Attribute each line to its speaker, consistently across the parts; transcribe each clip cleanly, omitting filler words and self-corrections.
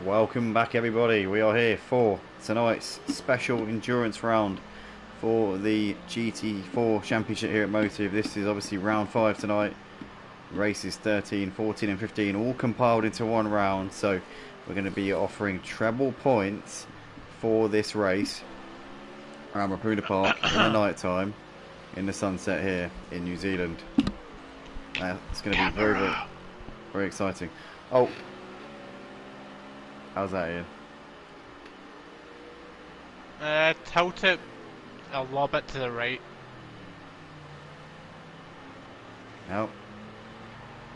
Speaker 1: Welcome back, everybody. We are here for tonight's special endurance round for the GT4 Championship here at Motive. This is obviously round 5 tonight. Races 13, 14 and 15 all compiled into one round. So we're going to be offering treble points for this race around Raupuna Park in the night time in the sunset here in New Zealand. It's going to be very, very exciting. Oh, how's that, Iain?
Speaker 2: Tilt it a little bit to the right.
Speaker 1: No.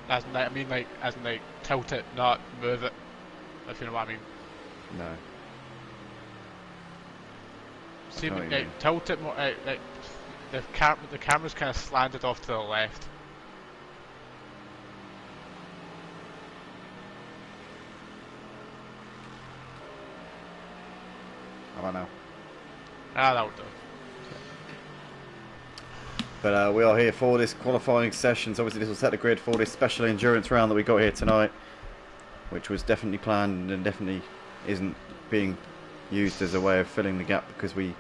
Speaker 2: As in, tilt it, not move it. If you know what I mean.
Speaker 1: No.
Speaker 2: See, tilt it more. The camera's kind of slanted off to the left.
Speaker 1: How about now?
Speaker 2: That'll do.
Speaker 1: But we are here for this qualifying session. So obviously this will set the grid for this special endurance round that we got here tonight, which was definitely planned and definitely isn't being used as a way of filling the gap because we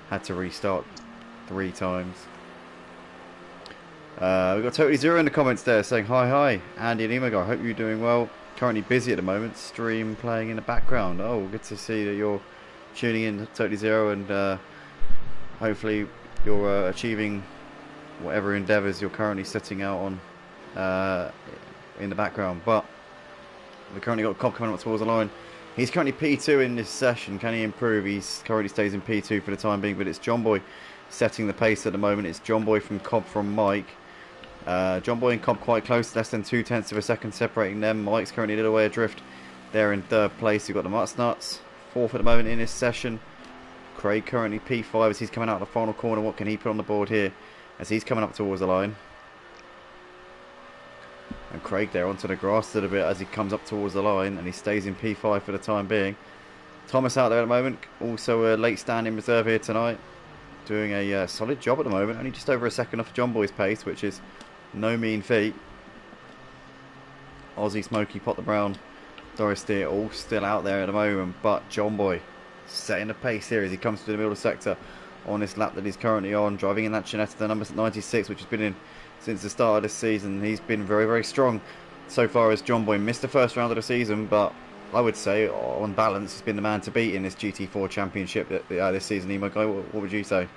Speaker 1: had to restart 3 times. We've got Totally Zero in the comments there saying hi Andy and Emo, I hope you're doing well. Currently busy at the moment, stream playing in the background. Oh, good to see that you're tuning in to Totally Zero, and hopefully you're achieving whatever endeavours you're currently setting out on in the background. But we've currently got Cobb coming up towards the line. He's currently P2 in this session. Can he improve? He currently stays in P2 for the time being, but it's John Boy setting the pace at the moment. It's John Boy from Cobb from Mike. John Boy and Cobb quite close, less than 0.2 of a second separating them. Mike's currently a little way adrift there in 3rd place. You've got the Nuts 4th at the moment in this session. Craig currently P5 as he's coming out of the final corner. What can he put on the board here as he's coming up towards the line? And Craig there onto the grass a little bit as he comes up towards the line, and he stays in P5 for the time being. Thomas out there at the moment, also a late stand in reserve here tonight, doing a solid job at the moment, only just over a second off John Boy's pace, which is no mean feat. Aussie, Smokey, Pot the Brown, Doris Steer all still out there at the moment, but John Boy setting the pace here as he comes to the middle sector on this lap that he's currently on, driving in that Chinetta, the number 96, which has been in since the start of this season. He's been very, very strong so far as John Boy. Missed the first round of the season, but I would say, on balance, he's been the man to beat in this GT4 Championship this season. Emo Guy, what would you say?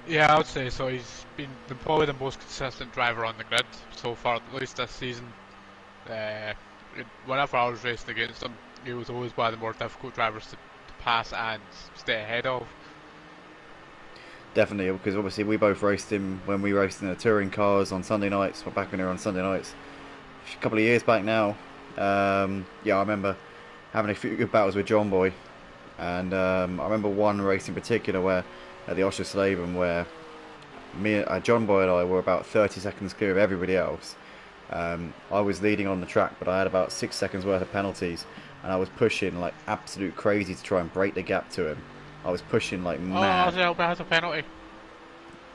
Speaker 2: Yeah, I would say so. He's been probably the most consistent driver on the grid so far, at least this season. Whenever I was racing against him, he was always one of the more difficult drivers to pass and stay ahead of.
Speaker 1: Definitely, because obviously we both raced him when we raced in the touring cars on Sunday nights, back when they were on Sunday nights, a couple of years back now. Yeah, I remember having a few good battles with John Boy, and I remember one race in particular where at the Oschersleben where John Boy and I were about 30 seconds clear of everybody else. I was leading on the track, but I had about 6 seconds worth of penalties, and I was pushing like absolute crazy to try and break the gap to him. I was pushing like mad.
Speaker 2: Oh, Ozzy has a penalty.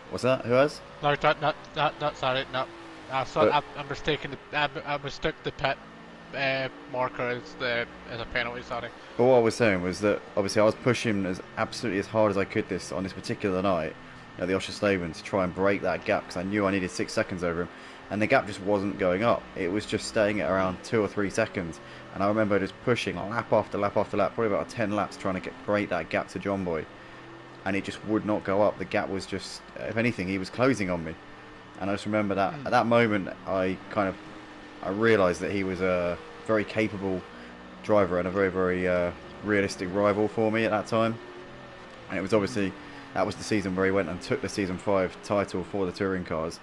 Speaker 1: What's that? Who has?
Speaker 2: No, not sorry, no. I'm mistaken. I mistook the pit marker as a penalty. Sorry.
Speaker 1: But what I was saying was that obviously I was pushing as absolutely as hard as I could on this particular night at the Oschersleben to try and break that gap, because I knew I needed 6 seconds over him, and the gap just wasn't going up. It was just staying at around 2 or 3 seconds, and I remember just pushing lap after lap after lap, probably about 10 laps, trying to break that gap to John Boy, and it just would not go up. The gap was just, if anything, he was closing on me. And I just remember that at that moment I realised that he was a very capable driver and a very, very realistic rival for me at that time. And it was obviously, that was the season where he went and took the season 5 title for the touring cars,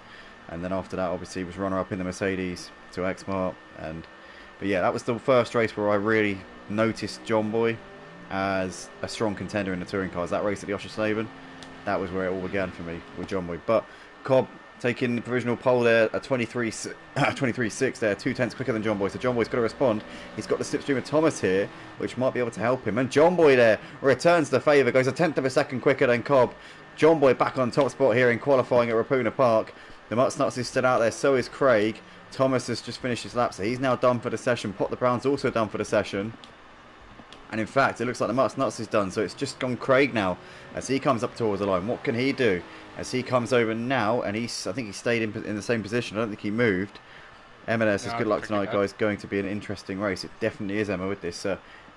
Speaker 1: and then after that obviously he was runner up in the Mercedes to X-Mart. But yeah, that was the first race where I really noticed John Boy as a strong contender in the touring cars. That race at the Oschersleben, that was where it all began for me with John Boy. But Cobb taking the provisional pole there at 23.6 there, 0.2 quicker than John Boy. So John Boy's got to respond. He's got the slipstream of Thomas here, which might be able to help him. And John Boy there returns the favour, goes 1/10 of a second quicker than Cobb. John Boy back on top spot here in qualifying at Raupuna Park. The Mutsnuts is still out there, so is Craig. Thomas has just finished his lap, so he's now done for the session. Pot the Brown's also done for the session. And in fact, it looks like the Mutt's Nuts is done, so it's just gone Craig now as he comes up towards the line. What can he do? As he comes over now, and I think he stayed in the same position. I don't think he moved. M&S says, good luck tonight, guys. Going to be an interesting race. It definitely is, Emma, with this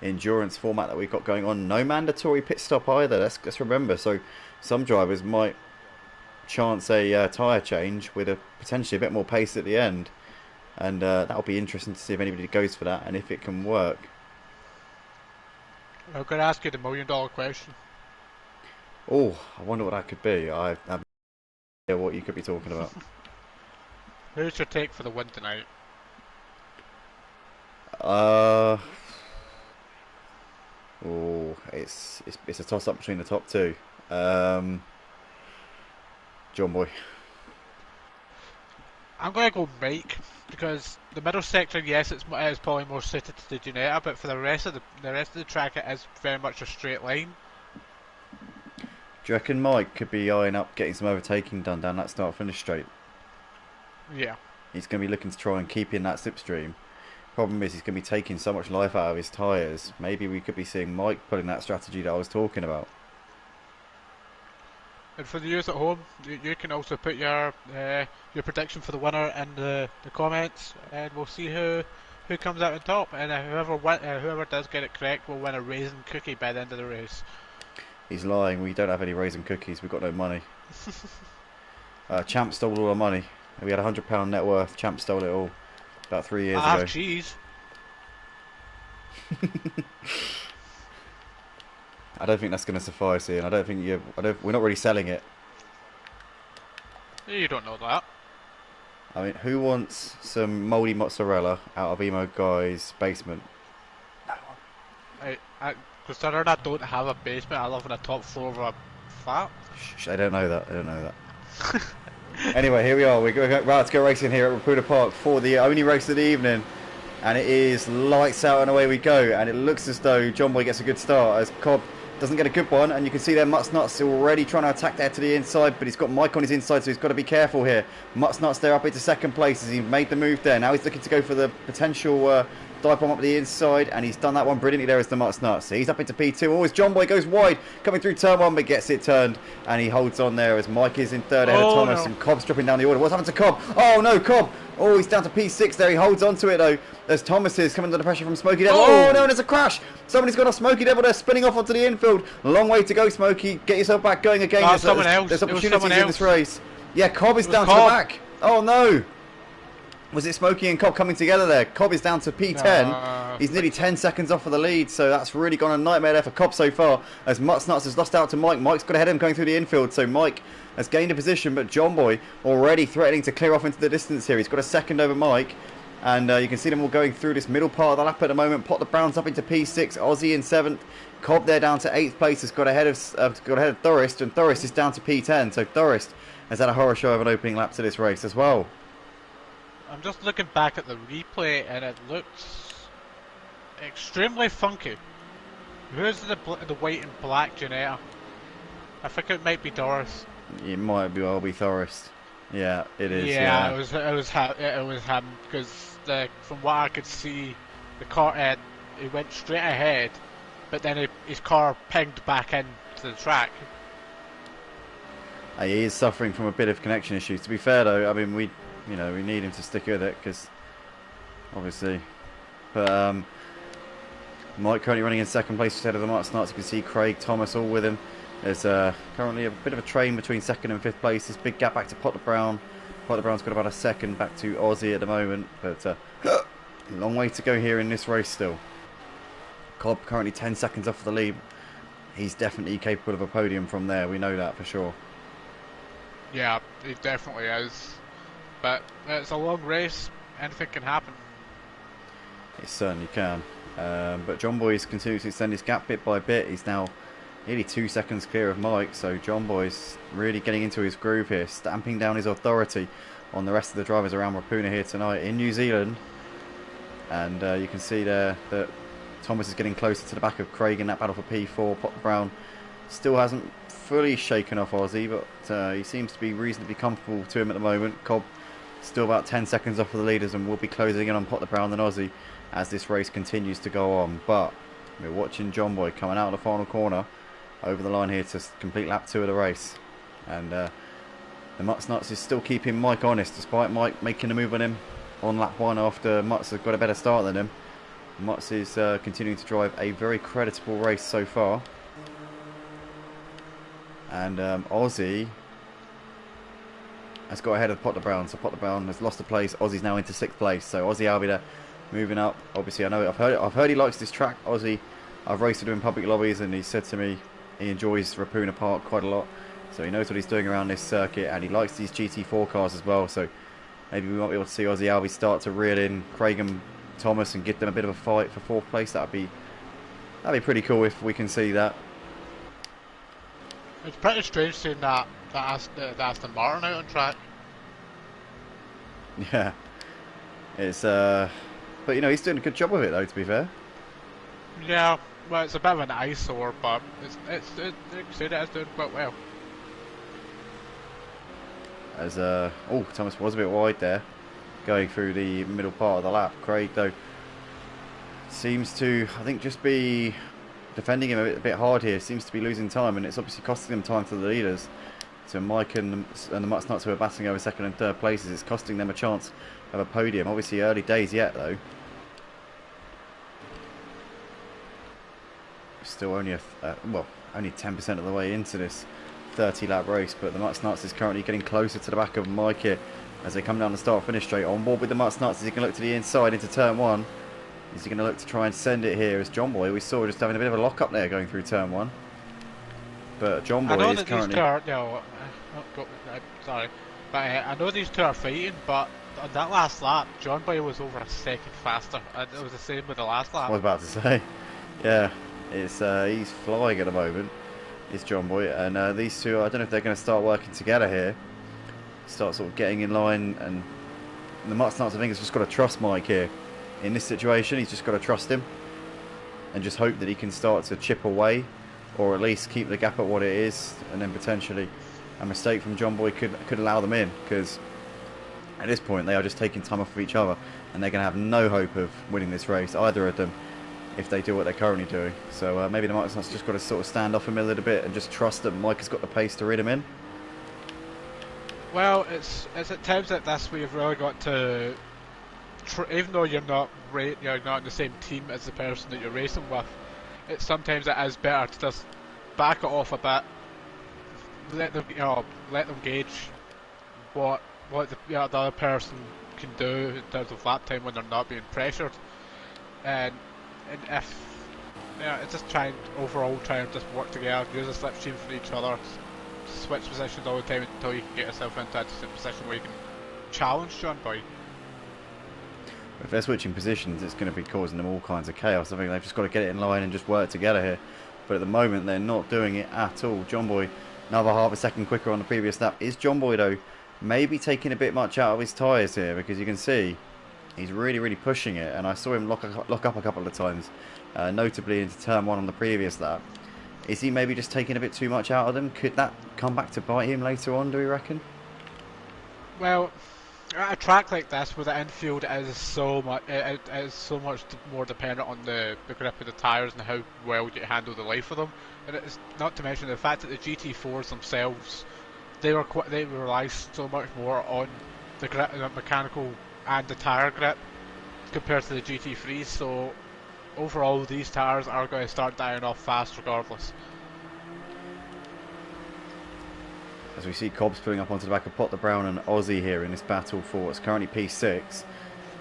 Speaker 1: endurance format that we've got going on. No mandatory pit stop either. Let's remember. So some drivers might chance a tyre change with potentially a bit more pace at the end. And that'll be interesting to see if anybody goes for that and if it can work.
Speaker 2: I'm going to ask you the $1,000,000 question.
Speaker 1: Oh, I wonder what that could be. I have no idea what you could be talking about.
Speaker 2: Who's your take for the win tonight?
Speaker 1: It's a toss up between the top two. John Boy.
Speaker 2: I'm going to go Mike because the middle sector, yes, it's probably more suited to the Junetta, but for the rest of the track, it is very much a straight line.
Speaker 1: Do you reckon Mike could be eyeing up getting some overtaking done down that start-finish straight?
Speaker 2: Yeah.
Speaker 1: He's going to be looking to try and keep in that slipstream. Problem is, he's going to be taking so much life out of his tyres. Maybe we could be seeing Mike pulling that strategy that I was talking about.
Speaker 2: And for the viewers at home, you can also put your prediction for the winner in the comments, and we'll see who comes out on top. And whoever does get it correct will win a raisin cookie by the end of the race.
Speaker 1: He's lying. We don't have any raisin cookies. We've got no money. Champ stole all our money. We had £100 net worth. Champ stole it all about 3 years ago.
Speaker 2: I have cheese.
Speaker 1: I don't think that's going to suffice, Ian. I don't think we're not really selling it.
Speaker 2: You don't know that.
Speaker 1: I mean, who wants some mouldy mozzarella out of Emo Guy's basement? No one.
Speaker 2: Considering I don't have a basement, I live on a top floor of a flat.
Speaker 1: Shh, I don't know that. I don't know that. Anyway, here we are. We're about to go racing here at Raupuna Park for the only race of the evening. And it is lights out and away we go. And it looks as though John Boy gets a good start as Cobb doesn't get a good one. And you can see there Mutt's Nuts already trying to attack there to the inside. But he's got Mike on his inside, so he's got to be careful here. Mutt's Nuts there up into second place as he made the move there. Now he's looking to go for the potential dive bomb up the inside. And he's done that one brilliantly there as the Mutt's Nuts. So he's up into P2. Oh, as John Boy goes wide, coming through turn one, but gets it turned. And he holds on there as Mike is in third ahead of Thomas. No. And Cobb's dropping down the order. What's happened to Cobb? Oh, no, Cobb. Oh, he's down to P6 there. He holds on to it, though. There's Thomas is coming under the pressure from Smokey Devil. Oh, no, there's a crash. Somebody's got off Smokey Devil there, spinning off onto the infield. Long way to go, Smokey. Get yourself back going again.
Speaker 2: No, there's
Speaker 1: opportunities in this race. Yeah, Cobb is down to the back. Oh, no. Was it Smokey and Cobb coming together there? Cobb is down to P10. He's nearly 10 seconds off of the lead, so that's really gone a nightmare there for Cobb so far. As Mutt's Nuts has lost out to Mike. Mike's got ahead of him going through the infield, so Mike has gained a position, but John Boy already threatening to clear off into the distance here. He's got a second over Mike, and you can see them all going through this middle part of the lap at the moment. Pot the Browns up into P6, Aussie in 7th. Cobb there down to 8th place has got ahead of Thorist, and Thorist is down to P10, so Thorist has had a horror show of an opening lap to this race as well.
Speaker 2: I'm just looking back at the replay and it looks extremely funky. Who's the white and black Junetta? I think it might be Doris.
Speaker 1: It might be Thorist. Yeah, it is.
Speaker 2: Yeah, it was him because from what I could see, the car he went straight ahead, but then his car pinged back into the track.
Speaker 1: He is suffering from a bit of connection issues. To be fair though, I mean we need him to stick with it because obviously, but Mike currently running in second place instead of the Mutt's Nuts. You can see Craig Thomas all with him. There's currently a bit of a train between second and fifth place. This big gap back to Potter Brown. Potter Brown's got about a second back to Aussie at the moment, but a long way to go here in this race still. Cobb currently 10 seconds off the lead. He's definitely capable of a podium from there. We know that for sure.
Speaker 2: Yeah, he definitely is. But it's a long race. Anything can happen.
Speaker 1: It certainly can. But John Boy's continuing to extend his gap bit by bit. He's now nearly 2 seconds clear of Mike. So John Boy's really getting into his groove here, stamping down his authority on the rest of the drivers around Raupuna here tonight in New Zealand. And you can see there that Thomas is getting closer to the back of Craig in that battle for P4. Potter Brown still hasn't fully shaken off Aussie, but he seems to be reasonably comfortable to him at the moment. Cobb still about 10 seconds off of the leaders and will be closing in on Potter Brown and Aussie as this race continues to go on. But We're watching John Boy coming out of the final corner over the line here to complete lap 2 of the race. And the Mutts Nuts is still keeping Mike honest, despite Mike making a move on him on lap 1 after Mutts has got a better start than him. Mutts is continuing to drive a very creditable race so far. And Aussie has got ahead of Potter Brown, so Potter Brown has lost a place. Aussie's now into 6th place, so Aussie Albida moving up. Obviously, I know I've heard he likes this track. Aussie, I've raced with him in public lobbies, and he said to me he enjoys Raupuna Park quite a lot. So he knows what he's doing around this circuit, and he likes these GT4 cars as well. So maybe we might be able to see Aussie Albie start to reel in Craig and Thomas and give them a bit of a fight for 4th place. That'd be pretty cool if we can see that.
Speaker 2: It's pretty strange seeing that Aston Martin out on track.
Speaker 1: Yeah, it's but you know, he's doing a good job of it though, to be fair.
Speaker 2: Yeah, well, it's a bit of an eyesore, but it's doing quite well.
Speaker 1: As Thomas was a bit wide there, going through the middle part of the lap. Craig though seems to, I think, just be defending him a bit hard here. Seems to be losing time, and it's obviously costing them time to the leaders. So Mike and the Mutts Nuts, who are battling over 2nd and 3rd places, it's costing them a chance of a podium. Obviously early days yet though. Still only only 10% of the way into this 30-lap race, but the Mutts Nuts is currently getting closer to the back of Mike here as they come down the start-finish straight. On board with the Mutts Nuts, is he going to look to the inside into turn 1? Is he going to look to try and send it here as John Boy? We saw just having a bit of a lock-up there going through turn 1. But John Boy is currently...
Speaker 2: sorry. But I know these two are fighting, but on that last lap, John Boy was over a second faster, and it was the same with the last lap.
Speaker 1: I was about to say, yeah, it's he's flying at the moment. It's John Boy, and these two, I don't know if they're going to start working together here, start sort of getting in line, and the Mutts Nuts, I think, has just got to trust Mike here. In this situation, he's just got to trust him, and just hope that he can start to chip away, or at least keep the gap at what it is, and then potentially a mistake from John Boy could allow them in, because at this point they are just taking time off of each other, and they're going to have no hope of winning this race, either of them, if they do what they're currently doing. So maybe the Mutts Nuts just got to sort of stand off him a little bit and just trust that Mike has got the pace to rid him in.
Speaker 2: Well, it's at times like this where you've really got to, even though you're not in the same team as the person that you're racing with, sometimes it is better to just back it off a bit, let them gauge what the other person can do in terms of lap time when they're not being pressured, and if it's just try and just work together, use a slipstream for each other, switch positions all the time until you can get yourself into a decent position where you can challenge John Boy.
Speaker 1: If they're switching positions, it's going to be causing them all kinds of chaos. I think they've just got to get it in line and just work together here. But at the moment, they're not doing it at all. John Boy, another half a second quicker on the previous lap. Is John Boy, though, maybe taking a bit much out of his tyres here? Because you can see he's really, really pushing it. And I saw him lock up a couple of times, notably into turn 1 on the previous lap. Is he maybe just taking a bit too much out of them? Could that come back to bite him later on, do we reckon?
Speaker 2: Well, at a track like this, where the infield is so much more dependent on the grip of the tyres and how well you handle the life of them, and it's not to mention the fact that the GT4s themselves, they rely so much more on the grip, the mechanical and the tyre grip compared to the GT3s. So overall, these tyres are going to start dying off fast regardless.
Speaker 1: As we see Cobbs pulling up onto the back of Potter Brown and Aussie here in this battle for what's currently P6.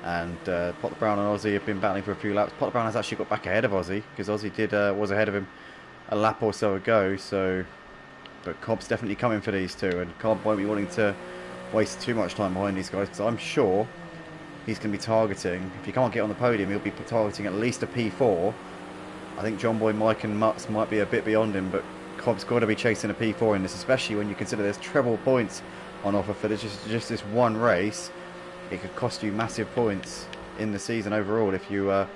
Speaker 1: And Potter Brown and Aussie have been battling for a few laps. Potter Brown has actually got back ahead of Aussie, because Aussie was ahead of him a lap or so ago. But Cobb's definitely coming for these two, and Cobb won't be wanting to waste too much time behind these guys, because I'm sure he's going to be targeting, if he can't get on the podium, he'll be targeting at least a P4. I think John Boy, Mike and Mutts might be a bit beyond him, but Cobb's got to be chasing a P4 in this, especially when you consider there's treble points on offer for just this one race. It could cost you massive points in the season overall if you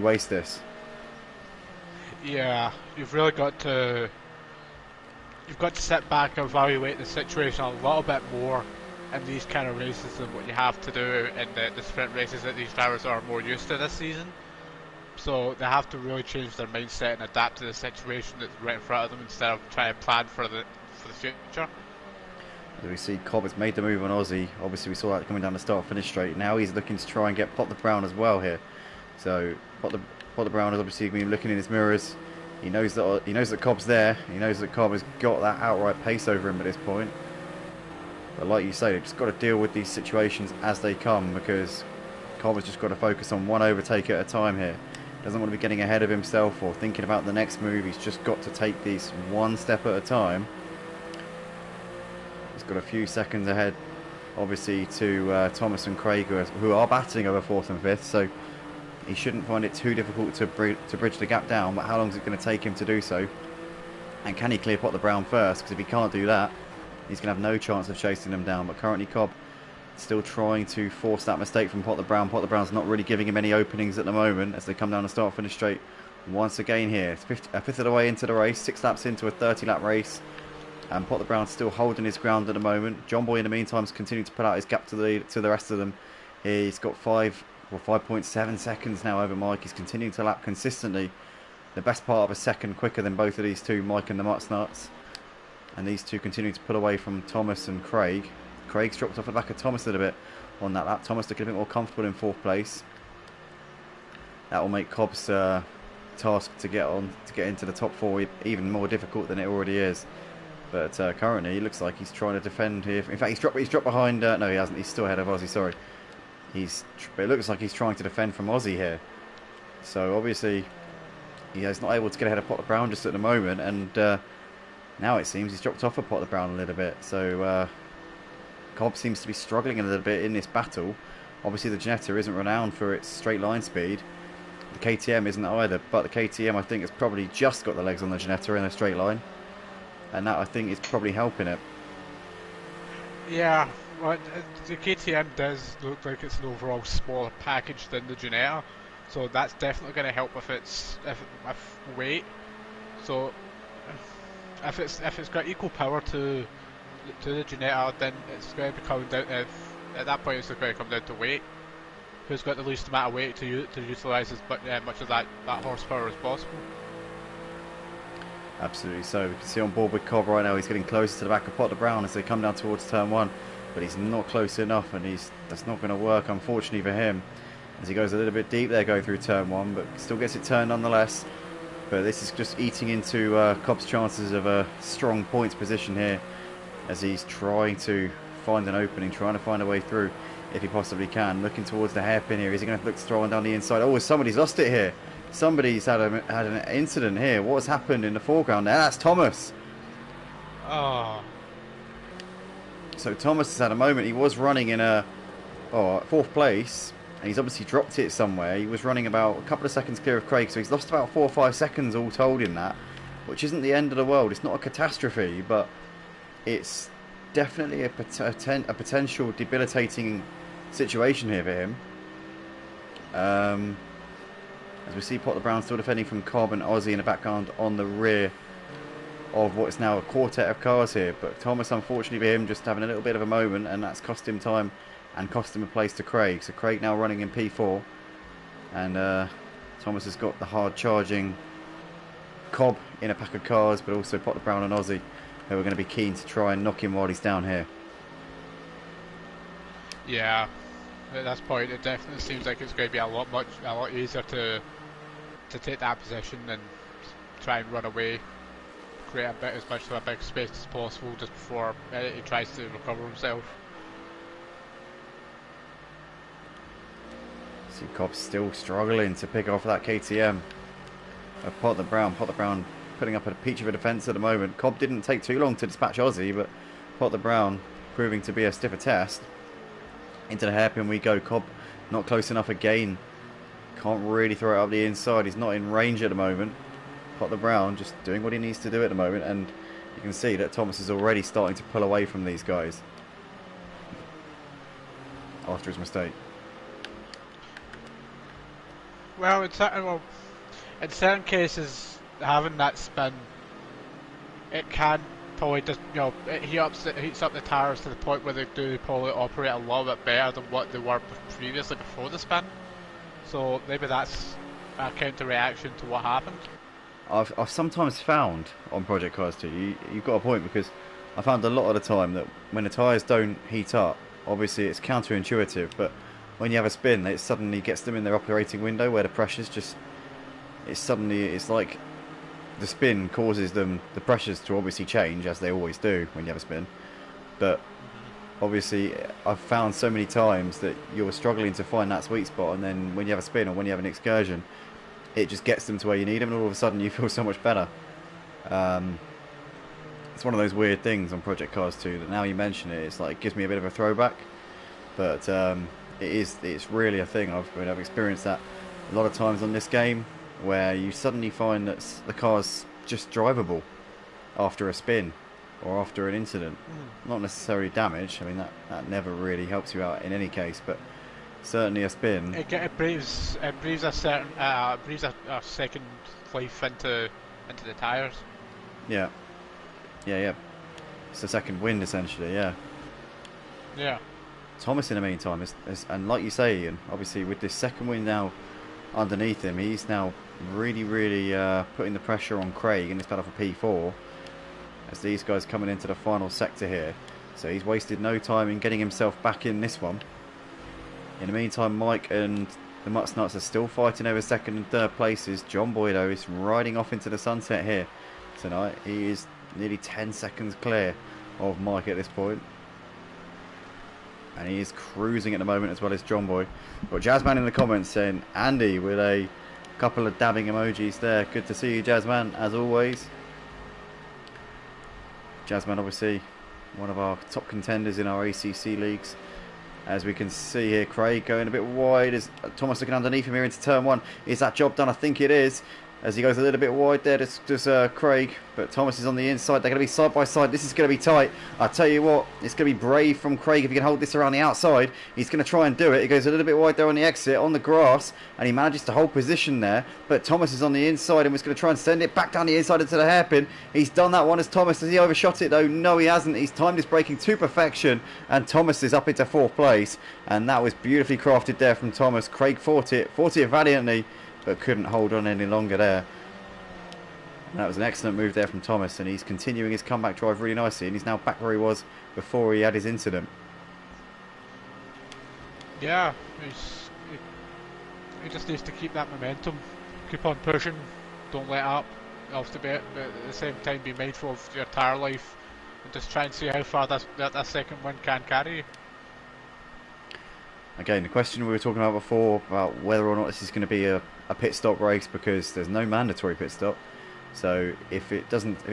Speaker 1: waste this.
Speaker 2: Yeah, you've really got to sit back and evaluate the situation a little bit more in these kind of races than what you have to do in the sprint races that these drivers are more used to this season. So they have to really change their mindset and adapt to the situation that's right in front of them instead of trying to plan for the future.
Speaker 1: As we see, Cobb has made the move on Aussie. Obviously, we saw that coming down the start-finish straight. Now he's looking to try and get Pot the Brown as well here. So Pot the Brown has obviously been looking in his mirrors. He knows that Cobb's there. He knows that Cobb has got that outright pace over him at this point. But like you say, they've just got to deal with these situations as they come, because Cobb has just got to focus on one overtake at a time here. Doesn't want to be getting ahead of himself or thinking about the next move. He's just got to take these one step at a time. He's got a few seconds ahead, obviously, to Thomas and Craig, who are battling over 4th and 5th, so he shouldn't find it too difficult to bridge the gap down. But how long is it going to take him to do so? And can he clear Pot the Brown first? Because if he can't do that, he's going to have no chance of chasing them down. But currently Cobb still trying to force that mistake from Pot the Brown. Pot the Brown's not really giving him any openings at the moment as they come down the start-finish straight once again here. It's a fifth of the way into the race, 6 laps into a 30-lap race. And Pot the Brown's still holding his ground at the moment. John Boy in the meantime is continuing to put out his gap to the rest of them. He's got 5.7 seconds now over Mike. He's continuing to lap consistently. The best part of a second quicker than both of these two, Mike and the Mutsnuts. And these two continue to pull away from Thomas and Craig. Craig's dropped off the back of Thomas a little bit on that lap. Thomas looking a bit more comfortable in 4th place. That will make Cobb's task to get into the top 4 even more difficult than it already is. But currently, it looks like he's trying to defend here. In fact, he's dropped behind. No, he hasn't. He's still ahead of Aussie. Sorry. But it looks like he's trying to defend from Aussie here. So obviously, he's not able to get ahead of Pot the Brown just at the moment. And now it seems he's dropped off of Pot the Brown a little bit. So Cobb seems to be struggling a little bit in this battle. Obviously, the Ginetta isn't renowned for its straight line speed. The KTM isn't either. But the KTM, I think, has probably just got the legs on the Ginetta in a straight line. And that, I think, is probably helping it.
Speaker 2: Yeah, well, the KTM does look like it's an overall smaller package than the Ginetta, so that's definitely going to help with weight. So if it's got equal power to the Ginetta, then it's going to be coming down. At that point, it's going to come down to weight. Who's got the least amount of weight to utilise as much of that horsepower as possible?
Speaker 1: Absolutely. So we can see on board with Cobb right now. He's getting closer to the back of Pot the Brown as they come down towards turn 1, but he's not close enough, and that's not going to work, unfortunately, for him, as he goes a little bit deep there going through turn 1, but still gets it turned nonetheless. But this is just eating into Cobb's chances of a strong points position here, as he's trying to find an opening, trying to find a way through if he possibly can. Looking towards the hairpin here. Is he going to look to throw on down the inside? Oh, somebody's lost it here. Somebody's had an incident here. What has happened in the foreground there? That's Thomas.
Speaker 2: Oh.
Speaker 1: So Thomas has had a moment. He was running in 4th place, and he's obviously dropped it somewhere. He was running about a couple of seconds clear of Craig, so he's lost about 4 or 5 seconds all told in that, which isn't the end of the world. It's not a catastrophe, but it's definitely a potential debilitating situation here for him. As we see Pot the Brown still defending from Cobb and Aussie in the background on the rear of what is now a quartet of cars here. But Thomas, unfortunately for him, just having a little bit of a moment, and that's cost him time and cost him a place to Craig. So Craig now running in P4, and Thomas has got the hard charging Cobb in a pack of cars, but also Pot the Brown and Aussie, who are going to be keen to try and knock him while he's down here.
Speaker 2: Yeah, at this point it definitely seems like it's going to be a lot easier to take that position and try and run away, create as much of a big space as possible just before he tries to recover himself.
Speaker 1: See Cobb's still struggling to pick off that KTM of Pot the Brown. Pot the Brown putting up a peach of a defence at the moment. Cobb didn't take too long to dispatch Aussie, but Pot the Brown proving to be a stiffer test. Into the hairpin we go. Cobb not close enough again. Can't really throw it up the inside. He's not in range at the moment. Pot the Brown just doing what he needs to do at the moment, and you can see that Thomas is already starting to pull away from these guys after his mistake.
Speaker 2: Well, in certain cases, having that spin, it can probably just, it heats up the tyres to the point where they do probably operate a little bit better than what they were previously before the spin. So maybe that's a counter reaction to what happened.
Speaker 1: I've sometimes found on Project Cars 2, you've got a point, because I found a lot of the time that when the tyres don't heat up, obviously it's counterintuitive, but when you have a spin, it suddenly gets them in their operating window where the pressure's just, it's like the spin causes them, the pressures to obviously change, as they always do when you have a spin, but obviously I've found so many times that you're struggling to find that sweet spot, and then when you have a spin or when you have an excursion, it just gets them to where you need them, and all of a sudden you feel so much better. It's one of those weird things on Project Cars 2 that now you mention it, it's like it gives me a bit of a throwback, but it's really a thing. I've experienced that a lot of times on this game, where you suddenly find that the car's just drivable after a spin or after an incident. Not necessarily damage, I mean that never really helps you out in any case, but certainly a spin.
Speaker 2: It breathes a certain breathes a second life into the tyres.
Speaker 1: Yeah. It's a second wind essentially. Yeah. Thomas in the meantime and like you say, Ian, obviously with this second wind now underneath him, he's now really putting the pressure on Craig in this battle for P4, as these guys coming into the final sector here. So he's wasted no time in getting himself back in this one. In the meantime, Mike and the Mutts Nuts are still fighting over second and third places. John Boydo is riding off into the sunset here tonight. He is nearly 10 seconds clear of Mike at this point, and he is cruising at the moment, as well as John Boy. But Jazzman in the comments saying Andy with a couple of dabbing emojis there. Good to see you, Jazzman, as always. Jazzman obviously one of our top contenders in our ACC leagues. As we can see here, Craig going a bit wide as Thomas looking underneath him here into turn one. Is that job done? I think it is. As he goes a little bit wide there, does Craig. But Thomas is on the inside. They're going to be side by side. This is going to be tight. I tell you what, it's going to be brave from Craig if he can hold this around the outside. He's going to try and do it. He goes a little bit wide there on the exit, on the grass, and he manages to hold position there. But Thomas is on the inside and was going to try and send it back down the inside into the hairpin. He's done that one as Thomas. Has he overshot it though? No, he hasn't. He's timed his braking to perfection, and Thomas is up into fourth place. And that was beautifully crafted there from Thomas. Craig fought it valiantly, but couldn't hold on any longer there. And that was an excellent move there from Thomas, and he's continuing his comeback drive really nicely, and he's now back where he was before he had his incident.
Speaker 2: Yeah, he just needs to keep that momentum, keep on pushing, don't let up, obviously, but at the same time be mindful of your tyre life, and just try and see how far that second wind can carry you. Again,
Speaker 1: the question we were talking about before, about whether or not this is going to be a pit stop race, because there's no mandatory pit stop. So if it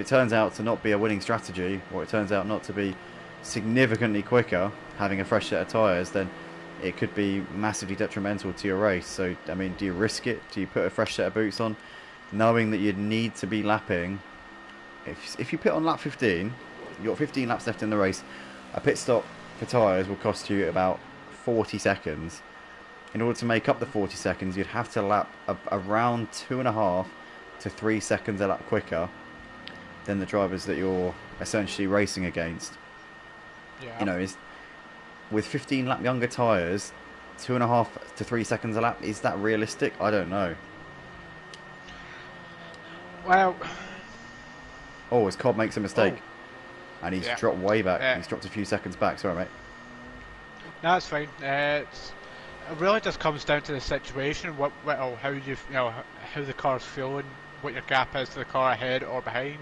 Speaker 1: turns out to not be a winning strategy, or it turns out not to be significantly quicker, having a fresh set of tyres, then it could be massively detrimental to your race. So, I mean, do you risk it? Do you put a fresh set of boots on, knowing that you'd need to be lapping? If you pit on lap 15, you've got 15 laps left in the race, a pit stop for tyres will cost you about 40 seconds. In order to make up the 40 seconds, you'd have to lap around 2.5 to 3 seconds a lap quicker than the drivers that you're essentially racing against.
Speaker 2: Yeah.
Speaker 1: You know, with 15 lap younger tyres, 2.5 to 3 seconds a lap, is that realistic? I don't know.
Speaker 2: Well,
Speaker 1: as Cobb makes a mistake, and he's dropped way back. He's dropped a few seconds back. Sorry, mate.
Speaker 2: No, that's fine. It really just comes down to the situation, how the car's feeling, what your gap is to the car ahead or behind.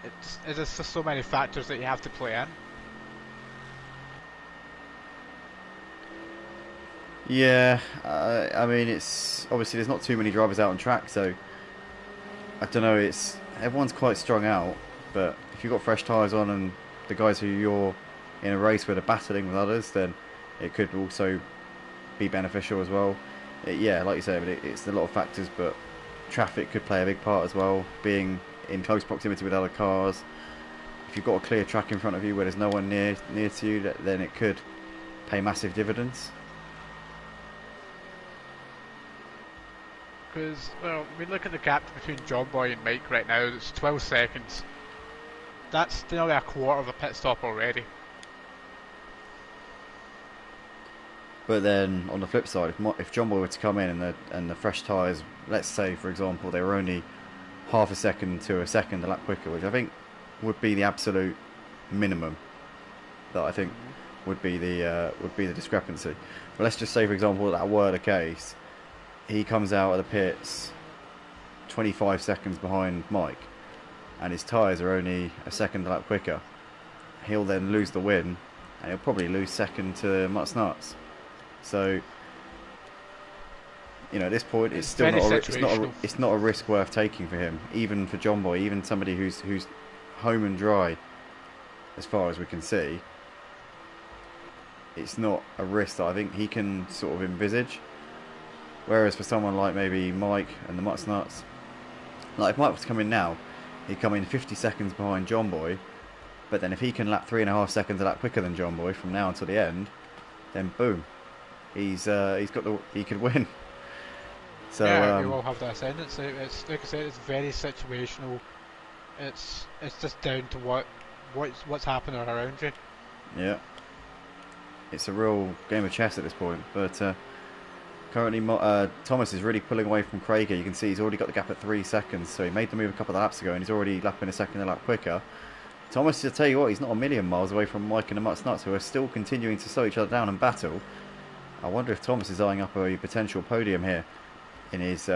Speaker 2: It's just so many factors that you have to play in.
Speaker 1: Yeah, I mean, it's obviously there's not too many drivers out on track, so I don't know. Everyone's quite strung out, but if you've got fresh tyres on and the guys who you're in a race with are battling with others, then it could also be beneficial as well. Yeah, like you say, but it's a lot of factors, but traffic could play a big part as well. Being in close proximity with other cars, if you've got a clear track in front of you where there's no one near to you, then it could pay massive dividends.
Speaker 2: Because, we look at the gap between John Boy and Mike right now, it's 12 seconds. That's nearly a quarter of a pit stop already.
Speaker 1: But then on the flip side, if John Boy were to come in and the fresh tyres, let's say for example they were only half a second to a second a lap quicker, which I think would be the absolute minimum that I think would be the discrepancy. But let's just say for example that were the case, he comes out of the pits 25 seconds behind Mike, and his tyres are only a second a lap quicker. He'll then lose the win, and he'll probably lose second to Mutt's Nuts. So, you know, at this point, it's still it's not a risk worth taking for him, even for John Boy, even somebody who's home and dry, as far as we can see. It's not a risk that I think he can sort of envisage. Whereas for someone like maybe Mike and the Mutt's Nuts, like if Mike was to come in now, he'd come in 50 seconds behind John Boy, but then if he can lap 3.5 seconds a lap quicker than John Boy from now until the end, then boom, he could win. So
Speaker 2: yeah, you all have that ascendance. It's like I said, it's very situational. It's just down to what's happening around you.
Speaker 1: Yeah, it's a real game of chess at this point. But currently, Thomas is really pulling away from Craig here. You can see he's already got the gap at 3 seconds. So he made the move a couple of laps ago, and he's already lapping a second a lap quicker. Thomas, to tell you what, he's not a million miles away from Mike and the Mutt's Nuts, who are still continuing to slow each other down and battle. I wonder if Thomas is eyeing up a potential podium here in his,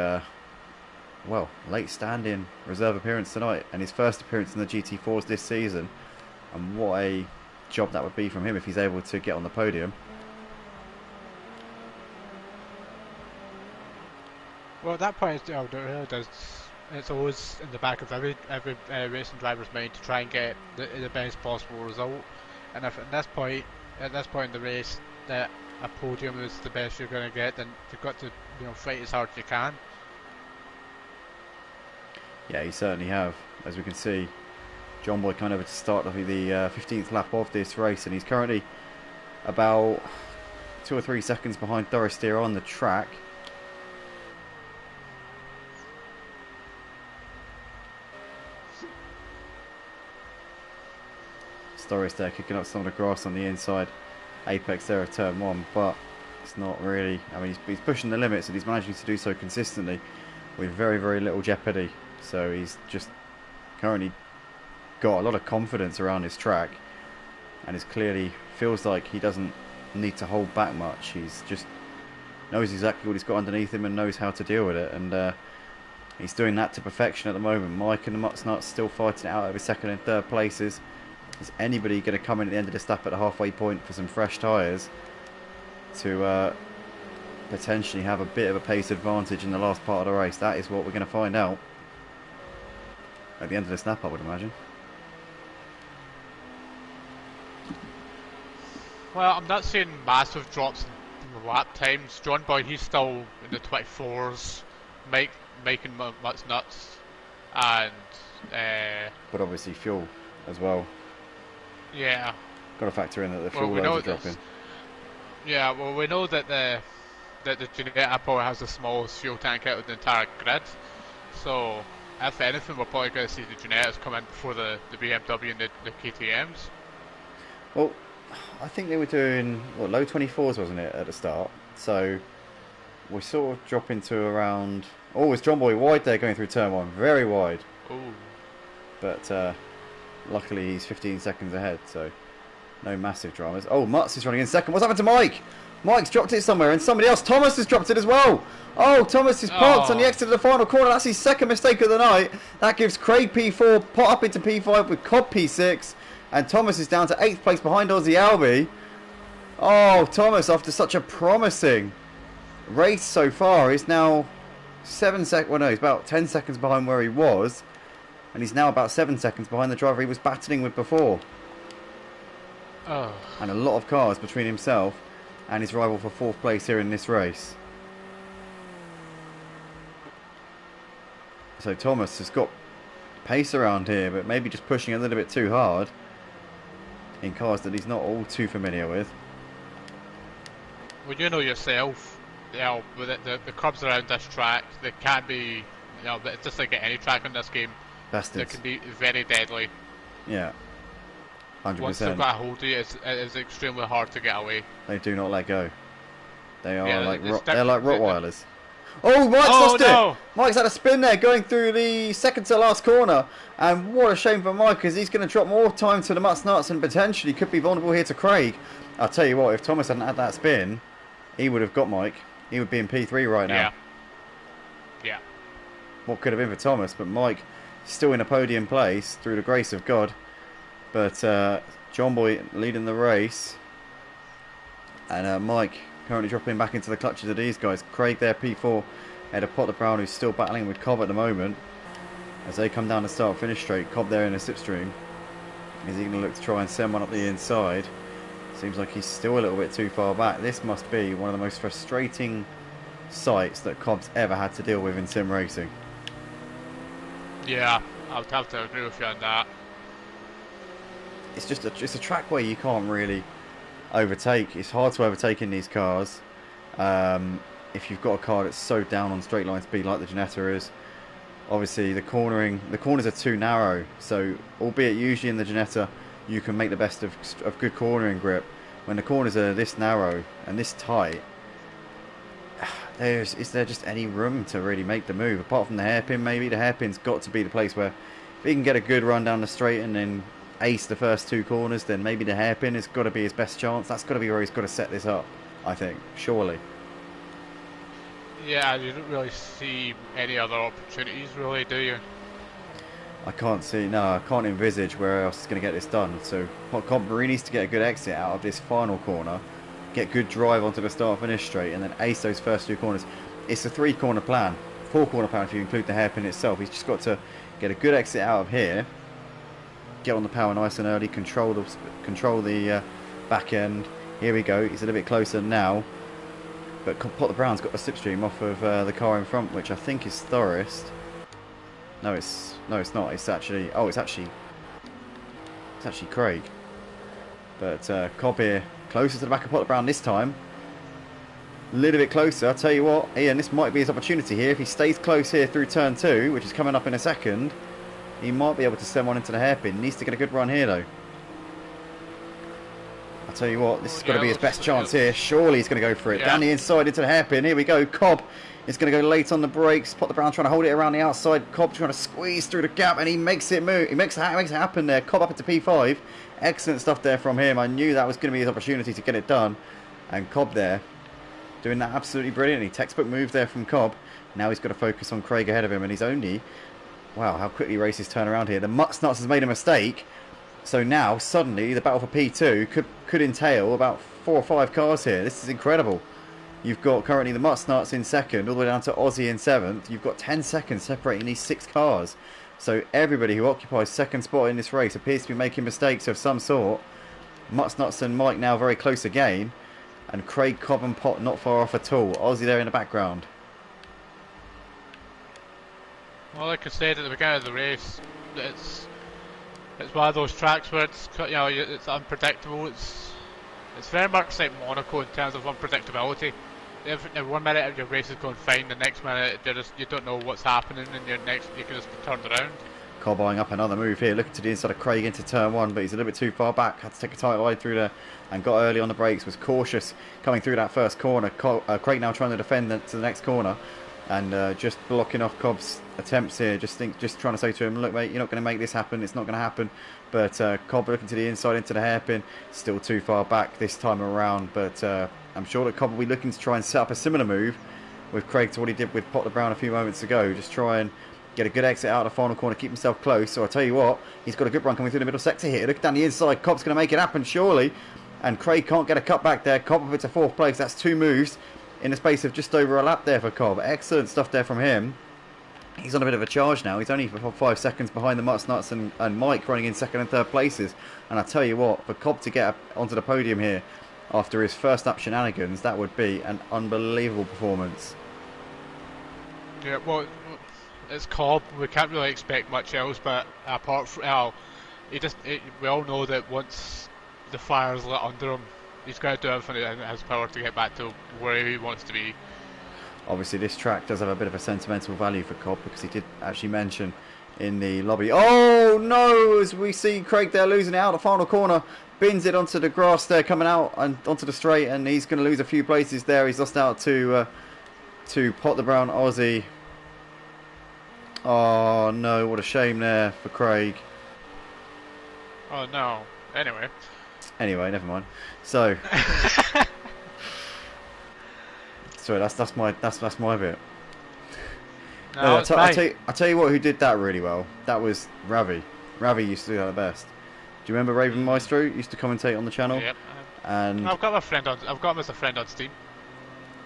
Speaker 1: late stand-in reserve appearance tonight, and his first appearance in the GT4s this season. And what a job that would be from him if he's able to get on the podium.
Speaker 2: Well, at that point, it's always in the back of every racing driver's mind to try and get the best possible result. And if at this point in the race that a podium is the best you're going to get, then you've got to fight as hard as you can.
Speaker 1: Yeah, you certainly have. As we can see, John Boy coming over to start off the 15th lap of this race, and he's currently about 2 or 3 seconds behind Doris Steer on the track. Doris there kicking up some of the grass on the inside apex there of turn 1, but it's not really. I mean, he's pushing the limits, and he's managing to do so consistently with very, very little jeopardy. So he's just currently got a lot of confidence around his track, and it clearly feels like he doesn't need to hold back much. He's just knows exactly what he's got underneath him and knows how to deal with it, and he's doing that to perfection at the moment. Mike and the Mutt's Nuts still fighting it out over second and third places. Is anybody going to come in at the end of this lap at the halfway point for some fresh tyres to potentially have a bit of a pace advantage in the last part of the race? That is what we're going to find out at the end of this lap, I would imagine.
Speaker 2: Well, I'm not seeing massive drops in the lap times. John Boy, he's still in the 24s. Mike and Mutt's Nuts, and
Speaker 1: but obviously fuel as well.
Speaker 2: Yeah.
Speaker 1: Got to factor in that the fuel loads are dropping.
Speaker 2: Yeah, well, we know that the Ginetta probably has the smallest fuel tank out of the entire grid. So, if anything, we're probably going to see the Ginettas come in before the BMW and the KTMs.
Speaker 1: Well, I think they were doing low 24s, wasn't it, at the start? So we sort of drop into around. Oh, it's John Boy wide there going through turn 1, very wide.
Speaker 2: Ooh.
Speaker 1: But luckily he's 15 seconds ahead, so no massive dramas. Oh, Mutz is running in second. What's happened to Mike? Mike's dropped it somewhere, and somebody else, Thomas, has dropped it as well. Oh, Thomas is parked on the exit of the final corner. That's his second mistake of the night. That gives Craig P4 pot up into P5 with Cobb P6, and Thomas is down to 8th place behind Aussie Albie. Oh, Thomas, after such a promising race so far, is now 7 seconds. Well, no, he's about 10 seconds behind where he was, and he's now about 7 seconds behind the driver he was battling with before.
Speaker 2: Oh.
Speaker 1: And a lot of cars between himself and his rival for 4th place here in this race. So Thomas has got pace around here, but maybe just pushing a little bit too hard in cars that he's not all too familiar with.
Speaker 2: Well, you know yourself, with the curbs around this track, they can be, it's just like any track on this game,
Speaker 1: Bastards.
Speaker 2: they can be very deadly.
Speaker 1: Yeah, 100%.
Speaker 2: Once they've got a hold of you, it's extremely hard to get away.
Speaker 1: They do not let go. They are
Speaker 2: Yeah,
Speaker 1: they're like Rottweilers. Oh, Mike's lost it! Mike's had a spin there going through the second to last corner. And what a shame for Mike, because he's going to drop more time to the Mutts Nuts and potentially could be vulnerable here to Craig. I'll tell you what, if Thomas hadn't had that spin, he would have got Mike. He would be in P3 right now.
Speaker 2: Yeah.
Speaker 1: What could have been for Thomas, but Mike still in a podium place through the grace of God. But John Boy leading the race. And Mike currently dropping back into the clutches of these guys. Craig there, P4, ahead of Potter Brown, who's still battling with Cobb at the moment. As they come down the start finish straight, Cobb there in a slipstream. Is he going to look to try and send one up the inside? Seems like he's still a little bit too far back. This must be one of the most frustrating sights that Cobb's ever had to deal with in sim racing.
Speaker 2: Yeah, I would have to agree with you on that.
Speaker 1: It's just it's a track where you can't really overtake. It's hard to overtake in these cars if you've got a car that's so down on straight line speed like the Ginetta is. Obviously the corners are too narrow, so albeit usually in the Ginetta you can make the best of good cornering grip, when the corners are this narrow and this tight, is there just any room to really make the move apart from the hairpin? Maybe the hairpin's got to be the place where if he can get a good run down the straight and then ace the first two corners, then maybe the hairpin has got to be his best chance. That's got to be where he's got to set this up, I think, surely.
Speaker 2: Yeah, you don't really see any other opportunities, really, do you?
Speaker 1: I can't envisage where else is going to get this done. So Cobb really needs to get a good exit out of this final corner, get good drive onto the start finish straight, and then ace those first two corners. It's a 3-corner plan, 4-corner plan if you include the hairpin itself. He's just got to get a good exit out of here, get on the power nice and early, control the back end. Here we go. He's a little bit closer now, but Potter Brown's got a slipstream off of the car in front, which I think is Thorist. No, it's not. It's actually Craig. But Cobb here, closer to the back of Potter Brown this time. A little bit closer. I'll tell you what, Ian, this might be his opportunity here. If he stays close here through turn 2, which is coming up in a second, he might be able to send one into the hairpin. Needs to get a good run here, though. I'll tell you what, this has got to be his best chance here. Surely he's going to go for it. Yeah. Down the inside into the hairpin. Here we go. Cobb is going to go late on the brakes. Potter Brown trying to hold it around the outside. Cobb trying to squeeze through the gap, and he makes it move. He makes it happen there. Cobb up into P5. Excellent stuff there from him. I knew that was going to be his opportunity to get it done. And Cobb there doing that absolutely brilliantly. Textbook move there from Cobb. Now he's got to focus on Craig ahead of him, and he's only... Wow, how quickly races turn around here. The Mutts Nuts has made a mistake. So now, suddenly, the battle for P2 could entail about 4 or 5 cars here. This is incredible. You've got currently the Mutts Nuts in second, all the way down to Aussie in 7th. You've got 10 seconds separating these 6 cars. So everybody who occupies second spot in this race appears to be making mistakes of some sort. Mutts Nuts and Mike now very close again. And Craig, Cobb and Pot not far off at all. Aussie there in the background.
Speaker 2: Well, like I said at the beginning of the race, it's one of those tracks where it's unpredictable. It's very much like Monaco in terms of unpredictability. If 1 minute your race is going fine, the next minute you don't know what's happening, and you can just be turned around. Cobb
Speaker 1: eyeing up another move here, looking to the inside of Craig into turn 1, but he's a little bit too far back. Had to take a tight line through there and got early on the brakes. Was cautious coming through that first corner. Craig now trying to defend to the next corner. And just blocking off Cobb's attempts here. Just trying to say to him, look mate, you're not going to make this happen. It's not going to happen. But Cobb looking to the inside into the hairpin. Still too far back this time around. But I'm sure that Cobb will be looking to try and set up a similar move with Craig to what he did with Potter Brown a few moments ago. Just try and get a good exit out of the final corner, keep himself close. So I'll tell you what, he's got a good run coming through the middle sector here. Look down the inside. Cobb's going to make it happen surely. And Craig can't get a cut back there. Cobb up into 4th place. That's 2 moves in the space of just over a lap there for Cobb. Excellent stuff there from him. He's on a bit of a charge now. He's only 5 seconds behind the Mutts Nuts and Mike running in 2nd and 3rd places. And I tell you what, for Cobb to get onto the podium here after his first up shenanigans, that would be an unbelievable performance.
Speaker 2: Yeah, well, it's Cobb. We can't really expect much else, but apart from... we all know that once the fire's lit under him, he's going to do everything in his power to get back to where he wants to be.
Speaker 1: Obviously, this track does have a bit of a sentimental value for Cobb because he did actually mention in the lobby. Oh no! As we see Craig there losing it out the final corner, bins it onto the grass there, coming out and onto the straight, and he's going to lose a few places there. He's lost out to Pot the Brown Aussie. Oh no, what a shame there for Craig.
Speaker 2: Oh no. Anyway,
Speaker 1: never mind. So, sorry, that's my bit.
Speaker 2: No,
Speaker 1: I tell you what, who did that really well. That was Ravi. Ravi used to do that the best. Do you remember Raven Maestro? Used to commentate on the channel.
Speaker 2: Yep.
Speaker 1: And
Speaker 2: I've got him as a friend on Steam.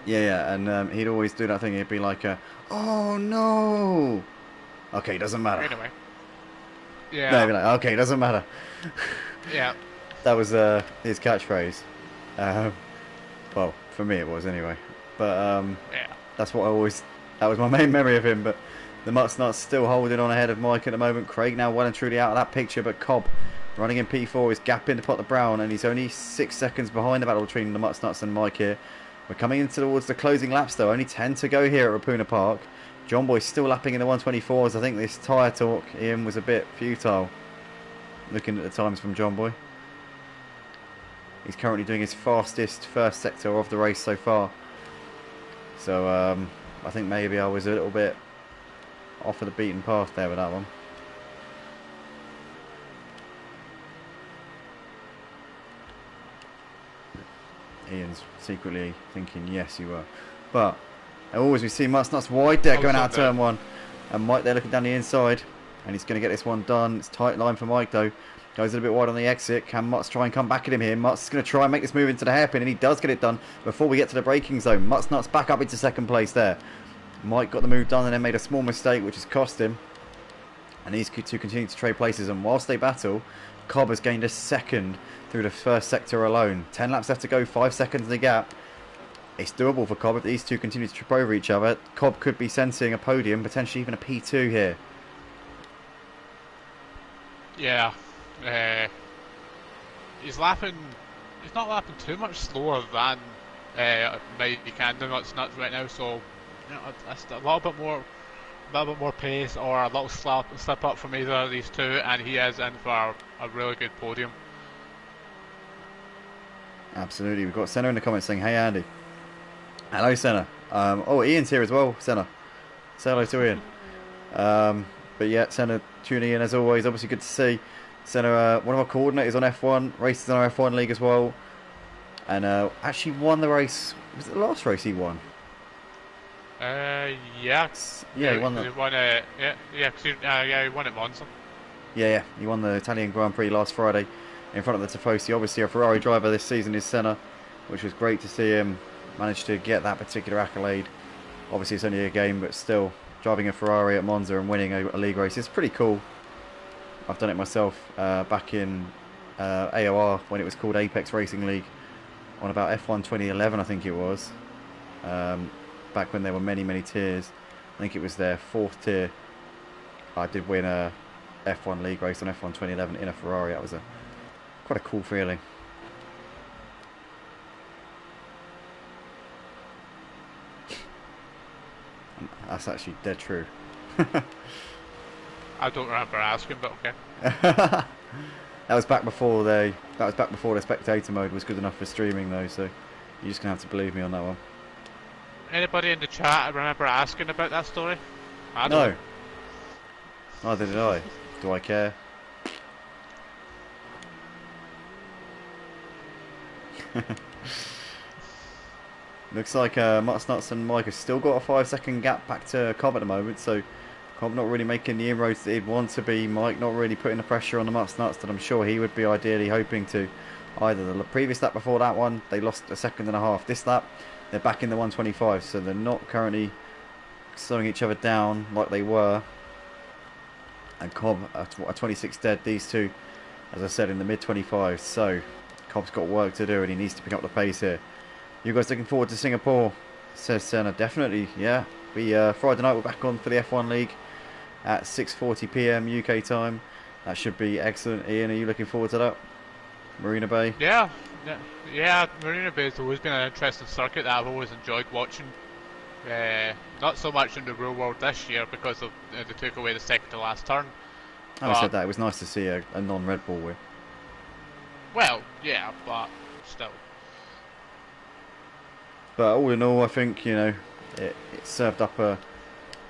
Speaker 1: Yeah, and he'd always do that thing. He'd be like, "Oh no." Okay, doesn't matter.
Speaker 2: Anyway. Yeah.
Speaker 1: No, he'd be like, "Okay, doesn't matter."
Speaker 2: Yeah.
Speaker 1: That was his catchphrase. Well, for me it was anyway. But
Speaker 2: yeah.
Speaker 1: That was my main memory of him. But the Mutt's still holding on ahead of Mike at the moment. Craig now well and truly out of that picture, but Cobb running in P4 is gapping the Pot the Brown, and he's only 6 seconds behind the battle between the Mutt's and Mike here. We're coming in towards the closing laps though, only 10 to go here at Raupuna Park. John Boy's still lapping in the 124s. I think this tyre talk, Ian, was a bit futile. Looking at the times from John Boy. He's currently doing his fastest first sector of the race so far. So I think maybe I was a little bit off of the beaten path there with that one. Ian's secretly thinking, yes, you were. But always we see Mutt's wide there going out turn one. And Mike there looking down the inside. And he's going to get this one done. It's tight line for Mike though. Goes a little bit wide on the exit. Can Mutt's try and come back at him here? Mutt's going to try and make this move into the hairpin, and he does get it done before we get to the braking zone. Mutt's back up into second place there. Mike got the move done and then made a small mistake, which has cost him. And these two continue to trade places. And whilst they battle, Cobb has gained a second through the first sector alone. 10 laps left to go, 5 seconds in the gap. It's doable for Cobb if these two continue to trip over each other. Cobb could be sensing a podium, potentially even a P2 here.
Speaker 2: Yeah. He's not lapping too much slower than Mike Camden nuts right now, so you know, that's a little bit more pace or a little slip up from either of these two, and he is in for a really good podium.
Speaker 1: Absolutely. We've got Senna in the comments saying, "Hey Andy." Hello Senna. Oh, Ian's here as well, Senna. Say hello to Ian. But yeah, Senna tuning in as always. Obviously good to see. Senna, one of our coordinators on F1, races in our F1 league as well. And actually won the race. Was it the last race he won?
Speaker 2: Yeah.
Speaker 1: Yeah, he won the...
Speaker 2: He won he won at Monza.
Speaker 1: Yeah, he won the Italian Grand Prix last Friday in front of the Tifosi. Obviously a Ferrari driver this season is Senna, which was great to see him manage to get that particular accolade. Obviously it's only a game, but still, driving a Ferrari at Monza and winning a league race is pretty cool. I've done it myself back in AOR when it was called Apex Racing League on about F1 2011, I think it was. Back when there were many tiers. I think it was their 4th tier. I did win a F1 league race on F1 2011 in a Ferrari. That was quite a cool feeling. That's actually dead true.
Speaker 2: I don't remember asking, but okay.
Speaker 1: That was back before the spectator mode was good enough for streaming though, so you're just gonna have to believe me on that one.
Speaker 2: Anybody in the chat remember asking about that story? I
Speaker 1: No.
Speaker 2: don't.
Speaker 1: Neither did I. Do I care? Looks like Nuts and Mike have still got a 5-second gap back to Cobb at the moment, so Cobb not really making the inroads that he'd want to be. Mike not really putting the pressure on the Nuts that I'm sure he would be ideally hoping to. Either the previous lap before that one, they lost a second and a half. This lap, they're back in the 125, so they're not currently slowing each other down like they were. And Cobb, a 26 dead, these two, as I said, in the mid-25s. So Cobb's got work to do and he needs to pick up the pace here. You guys looking forward to Singapore? Says Senna. Definitely, yeah. Friday night we're back on for the F1 League at 6:40 PM UK time. That should be excellent. Ian, are you looking forward to that? Marina Bay?
Speaker 2: Yeah. Marina Bay has always been an interesting circuit that I've always enjoyed watching. Not so much in the real world this year because of they took away the second to last turn.
Speaker 1: Having said that, it was nice to see a non-Red Bull win.
Speaker 2: Well, yeah, but still.
Speaker 1: But all in all, I think it served up a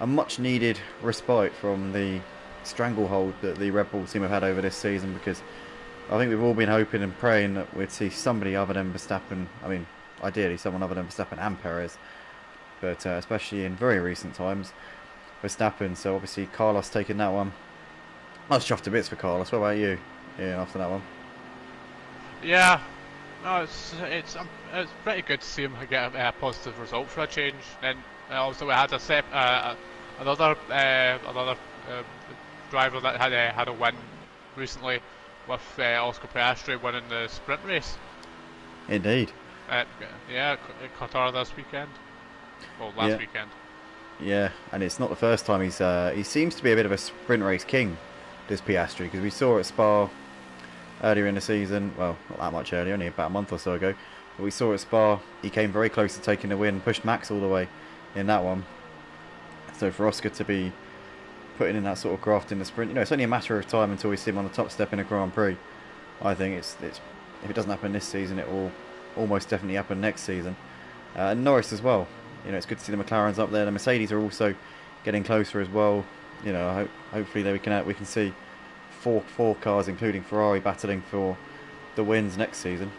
Speaker 1: much needed respite from the stranglehold that the Red Bull team have had over this season, because I think we've all been hoping and praying that we'd see somebody other than Verstappen. I mean, ideally someone other than Verstappen and Perez, but especially in very recent times, Verstappen. So obviously Carlos taking that one. I was chuffed to bits for Carlos. What about you, Ian, after that one?
Speaker 2: Yeah, no, it's pretty good to see him get a positive result for a change. And also we had another driver that had a win recently with Oscar Piastri winning the sprint race.
Speaker 1: Indeed.
Speaker 2: Yeah, Qatar this weekend. Well, last weekend.
Speaker 1: Yeah, and it's not the first time he seems to be a bit of a sprint race king, this Piastri, because we saw at Spa earlier in the season. Well, not that much earlier, only about a month or so ago. But we saw at Spa he came very close to taking the win, pushed Max all the way in that one. So for Oscar to be putting in that sort of graft in the sprint, it's only a matter of time until we see him on the top step in a Grand Prix. I think it's if it doesn't happen this season, it will almost definitely happen next season. And Norris as well. It's good to see the McLarens up there. The Mercedes are also getting closer as well. Hopefully we can see four cars, including Ferrari, battling for the wins next season.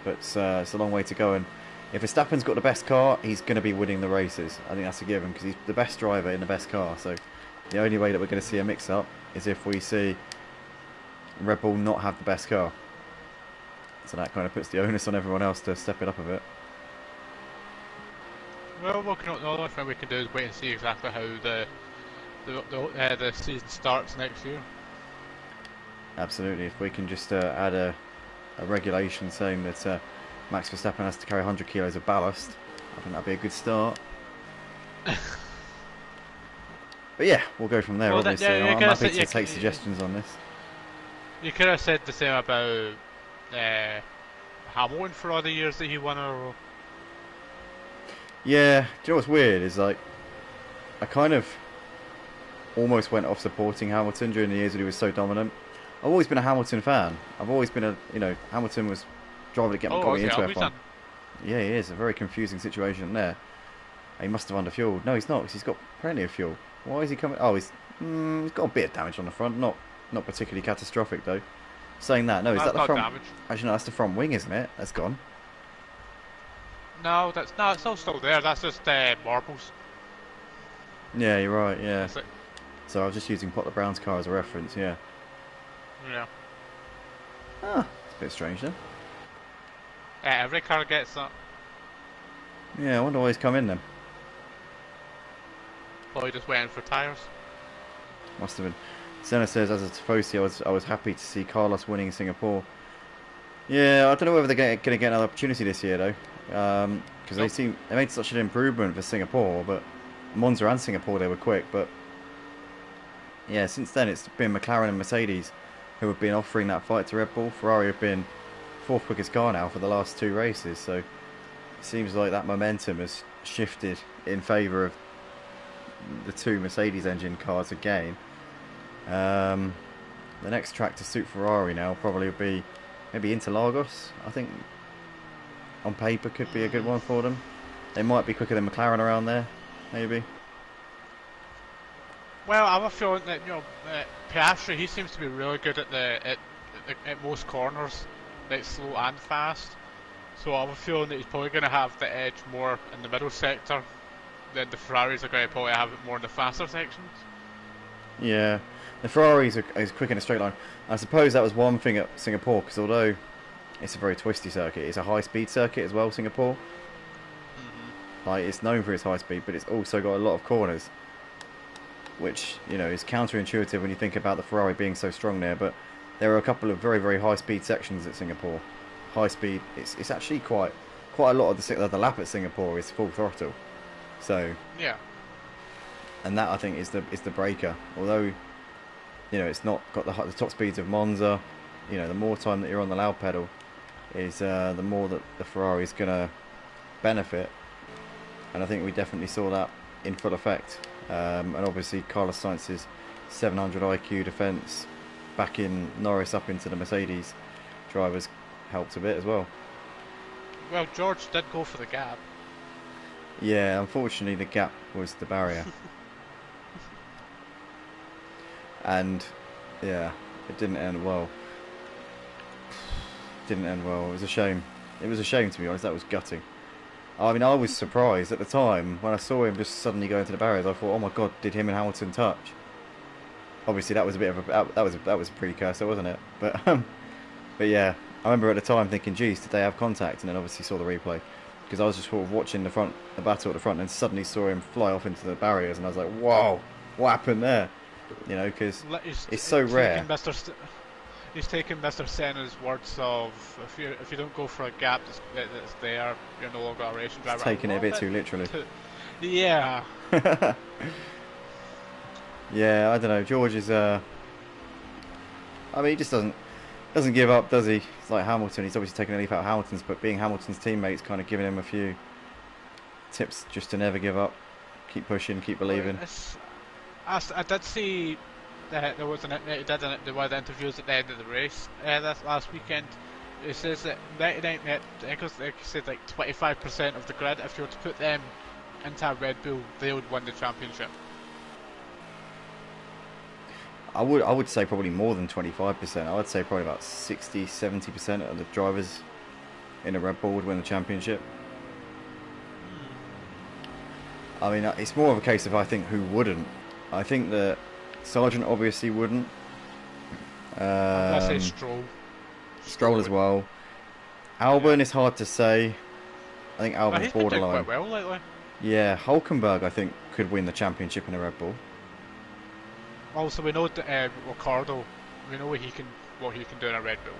Speaker 1: But it's a long way to go. And if Verstappen's got the best car, he's going to be winning the races. I think that's a given, because he's the best driver in the best car. So the only way that we're going to see a mix-up is if we see Red Bull not have the best car. So that kind of puts the onus on everyone else to step it up a bit.
Speaker 2: Well, the only thing we can do is wait and see exactly how the season starts next year.
Speaker 1: Absolutely. If we can just add a regulation saying that Max Verstappen has to carry 100 kilos of ballast, I think that'd be a good start. But yeah, we'll go from there. Well, obviously, I'm happy to take suggestions on this.
Speaker 2: You could have said the same about Hamilton for all the years that he won in a row.
Speaker 1: Yeah, do you know what's weird is I kind of almost went off supporting Hamilton during the years that he was so dominant. I've always been a Hamilton fan. I've always been Hamilton was driving to got me into F1. Yeah, he is. A very confusing situation there. He must have underfueled. No, he's not, because he's got plenty of fuel. Why is he coming? Oh, he's got a bit of damage on the front. Not particularly catastrophic though. Saying that, no, is that the front? Damage. Actually, no, that's the front wing, isn't it? That's gone.
Speaker 2: No, it's all still there. That's just marbles.
Speaker 1: Yeah, you're right. Yeah. So I was just using Potter Brown's car as a reference. Yeah.
Speaker 2: Yeah.
Speaker 1: Ah, it's a bit strange then.
Speaker 2: Every car gets that.
Speaker 1: Yeah, I wonder why he's come in then.
Speaker 2: Probably just waiting for tyres.
Speaker 1: Must have been. Senna says, as a Tifosi, I was happy to see Carlos winning in Singapore. Yeah, I don't know whether they're going to get another opportunity this year though, because they made such an improvement for Singapore, but Monza and Singapore they were quick, but yeah, since then it's been McLaren and Mercedes who have been offering that fight to Red Bull. Ferrari have been fourth quickest car now for the last two races, so it seems like that momentum has shifted in favour of the two Mercedes engine cars again. The next track to suit Ferrari now probably will be maybe Interlagos. I think on paper could be a good one for them. They might be quicker than McLaren around there, maybe.
Speaker 2: Well, I have a feeling that Piastri, he seems to be really good at most corners, like slow and fast. So I have a feeling that he's probably going to have the edge more in the middle sector than the Ferraris are going to probably have it more in the faster sections.
Speaker 1: Yeah, the Ferraris are quick in a straight line. I suppose that was one thing at Singapore, because although it's a very twisty circuit, it's a high-speed circuit as well, Singapore. Like, it's known for its high speed, but it's also got a lot of corners, which is counterintuitive when you think about the Ferrari being so strong there. But there are a couple of very, very high-speed sections at Singapore. High speed, it's actually quite a lot of the lap at Singapore is full throttle. So
Speaker 2: yeah,
Speaker 1: and that I think is the breaker. Although it's not got the top speeds of Monza. The more time that you're on the loud pedal is the more that the Ferrari is going to benefit. And I think we definitely saw that in full effect. And obviously Carlos Sainz's 700 IQ defence backing Norris up into the Mercedes drivers helped a bit as well.
Speaker 2: Well, George did go for the gap.
Speaker 1: Yeah, unfortunately the gap was the barrier. And yeah, it didn't end well. Didn't end well. It was a shame. It was a shame, to be honest. That was gutting. I mean, I was surprised at the time when I saw him just suddenly go into the barriers. I thought, oh my god, did him and Hamilton touch? Obviously, that was a bit of a that was a precursor, wasn't it? But yeah, I remember at the time thinking, geez, did they have contact? And then obviously saw the replay because I was just sort of watching the battle at the front, and suddenly saw him fly off into the barriers, and I was like, whoa, what happened there? You know, because it's so rare.
Speaker 2: He's taken Mr. Senna's words of if you don't go for a gap that's there, you're no longer a racing driver.
Speaker 1: He's taking it a bit too literally.
Speaker 2: Yeah.
Speaker 1: Yeah, I don't know. George is I mean, he just doesn't give up, does he? It's like Hamilton. He's obviously taken a leaf out of Hamilton's, but being Hamilton's teammates, kind of giving him a few tips just to never give up, keep pushing, keep believing.
Speaker 2: I did see that there was one of the interviews at the end of the race this last weekend. It says that 99, I think it said like 25% of the grid, if you were to put them into a Red Bull, they would win the championship.
Speaker 1: I would say probably more than 25%. I would say probably about 60-70% of the drivers in a Red Bull would win the championship. I mean, it's more of a case of I think who wouldn't. I think that Sargent obviously wouldn't.
Speaker 2: I say Stroll.
Speaker 1: Stroll as well. Albon is hard to say. I think Albon's
Speaker 2: he's
Speaker 1: borderline.
Speaker 2: Been doing quite well lately.
Speaker 1: Yeah, Hulkenberg I think could win the championship in a Red Bull.
Speaker 2: Also, we know that Ricardo. We know what he can do in a Red Bull.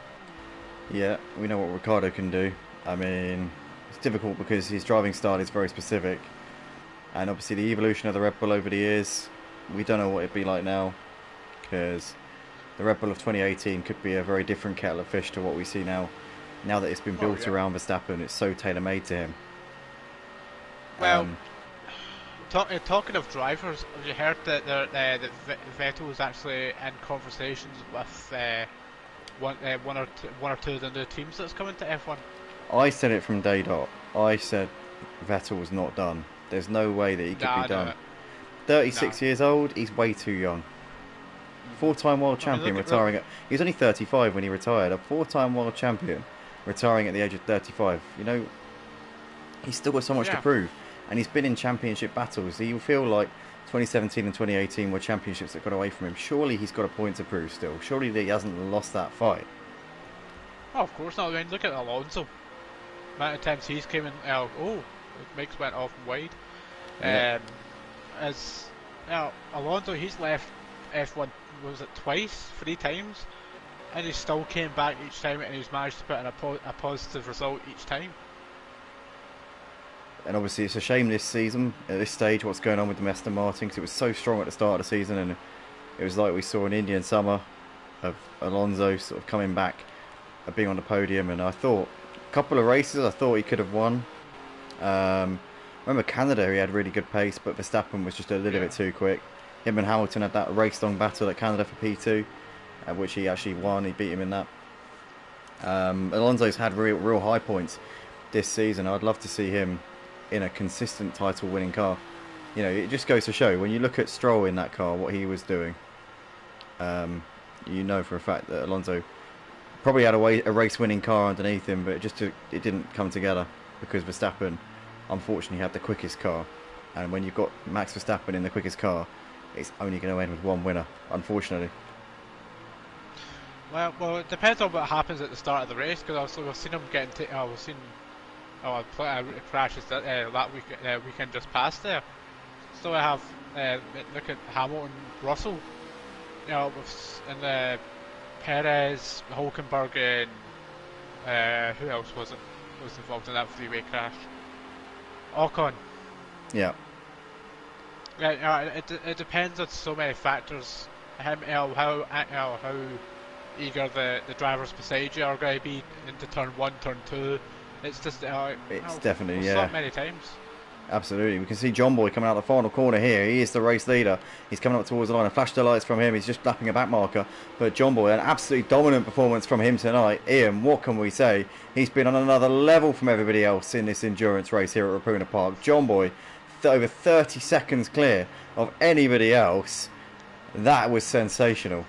Speaker 1: Yeah, we know what Ricardo can do. I mean, it's difficult because his driving style is very specific, and obviously the evolution of the Red Bull over the years, we don't know what it'd be like now, because the Red Bull of 2018 could be a very different kettle of fish to what we see now. Now that it's been built around Verstappen, it's so tailor-made to him.
Speaker 2: Well, talking of drivers, have you heard that Vettel was actually in conversations with one or two of the new teams that's coming to F1?
Speaker 1: I said it from day dot. I said Vettel was not done. There's no way that he could be done. 36 years old, he's way too young. Four-time world champion retiring at... He was only 35 when he retired. A four-time world champion retiring at the age of 35. You know, he's still got so much to prove. And he's been in championship battles. You feel like 2017 and 2018 were championships that got away from him. Surely he's got a point to prove still. Surely he hasn't lost that fight.
Speaker 2: Oh, of course not. I mean, look at Alonso. The amount of times he's came in... Mix went off wide.
Speaker 1: Yeah.
Speaker 2: Alonso, he's left F1, was it twice, 3 times? And he still came back each time, and he's managed to put in a positive result each time.
Speaker 1: And obviously it's a shame this season, at this stage, what's going on with the Aston Martin, because it was so strong at the start of the season, and it was like we saw an Indian summer of Alonso sort of coming back, being on the podium, and I thought, a couple of races I thought he could have won. Remember Canada, he had really good pace, but Verstappen was just a little bit too quick. Him and Hamilton had that race-long battle at Canada for P2, which he actually won. He beat him in that. Alonso's had real high points this season. I'd love to see him in a consistent title-winning car. You know, it just goes to show, when you look at Stroll in that car, what he was doing, you know for a fact that Alonso probably had a race-winning car underneath him, but it didn't come together because Verstappen, unfortunately, had the quickest car. And when you've got Max Verstappen in the quickest car, it's only going to end with one winner, unfortunately.
Speaker 2: Well, it depends on what happens at the start of the race, because also we've seen him getting crashes that weekend just past there. So I have look at Hamilton, Russell, you know, and Perez, Hulkenberg, and who else was involved in that 3-way crash? Ocon.
Speaker 1: Yeah.
Speaker 2: It depends on so many factors. How eager the drivers beside you are going to be into turn 1, turn 2. It's just
Speaker 1: it's definitely
Speaker 2: so many times.
Speaker 1: Absolutely. We can see John Boy coming out the final corner here. He is the race leader. He's coming up towards the line. A flash of lights from him. He's just lapping a back marker. But John Boy, an absolutely dominant performance from him tonight. Iain, what can we say? He's been on another level from everybody else in this endurance race here at Raupuna Park. John Boy, over 30 seconds clear of anybody else. That was sensational.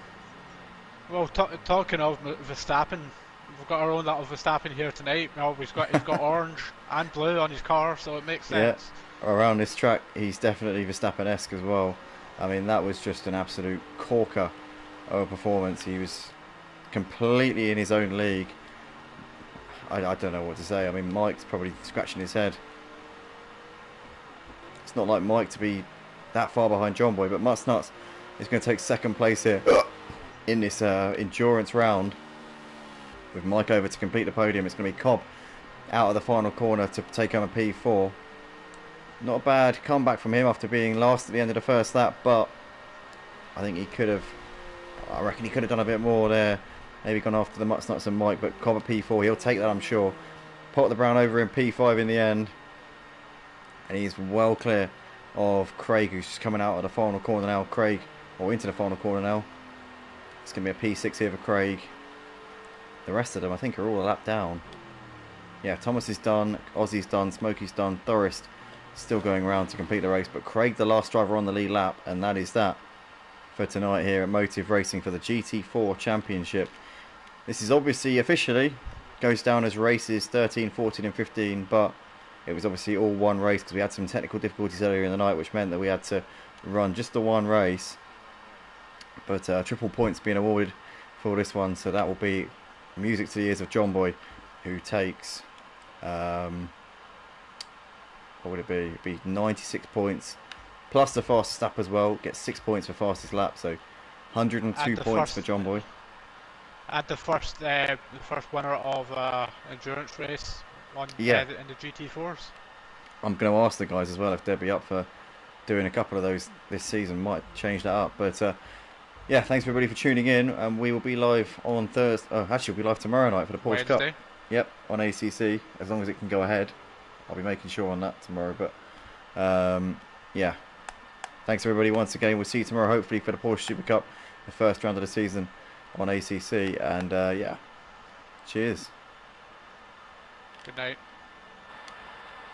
Speaker 2: Well, talking of Verstappen, we've got our own little Verstappen here tonight. Well, he's got orange and blue on his car, so it makes sense.
Speaker 1: Yeah, around this track, he's definitely Verstappen-esque as well. I mean, that was just an absolute corker of a performance. He was completely in his own league. I don't know what to say. I mean, Mike's probably scratching his head. It's not like Mike to be that far behind John Boy, but Nuts is going to take second place here in this endurance round. With Mike over to complete the podium, it's going to be Cobb out of the final corner to take home a P4. Not a bad comeback from him after being last at the end of the first lap, but I think he could have, I reckon he could have done a bit more there. Maybe gone after the Nuts and Mike, but Cobb a P4, he'll take that, I'm sure. Pot the Brown over in P5 in the end. And he's well clear of Craig, who's just coming out of the final corner now. Craig, or into the final corner now. It's going to be a P6 here for Craig. The rest of them, I think, are all a lap down. Yeah, Thomas is done, Ozzy's done, Smokey's done, Thorist still going around to complete the race. But Craig, the last driver on the lead lap, and that is that for tonight here at Motive Racing for the GT4 Championship. This is obviously officially goes down as races 13, 14 and 15, but it was obviously all one race because we had some technical difficulties earlier in the night, which meant that we had to run just the one race. But triple points being awarded for this one, so that will be music to the ears of John Boy, who takes, what would it be? It'd be 96 points, plus the fastest lap as well, gets 6 points for fastest lap, so 102 points for John Boy.
Speaker 2: And the first winner of endurance race on in the GT4s.
Speaker 1: I'm going to ask the guys as well if they'd be up for doing a couple of those this season. Might change that up, but yeah, thanks everybody for tuning in, and we will be live on Thursday. Oh, actually, we'll be live tomorrow night for the Porsche Cup. Yep, on ACC, as long as it can go ahead. I'll be making sure on that tomorrow, but yeah, thanks everybody once again. We'll see you tomorrow, hopefully, for the Porsche Super Cup, the first round of the season on ACC, and yeah, cheers.
Speaker 2: Good night.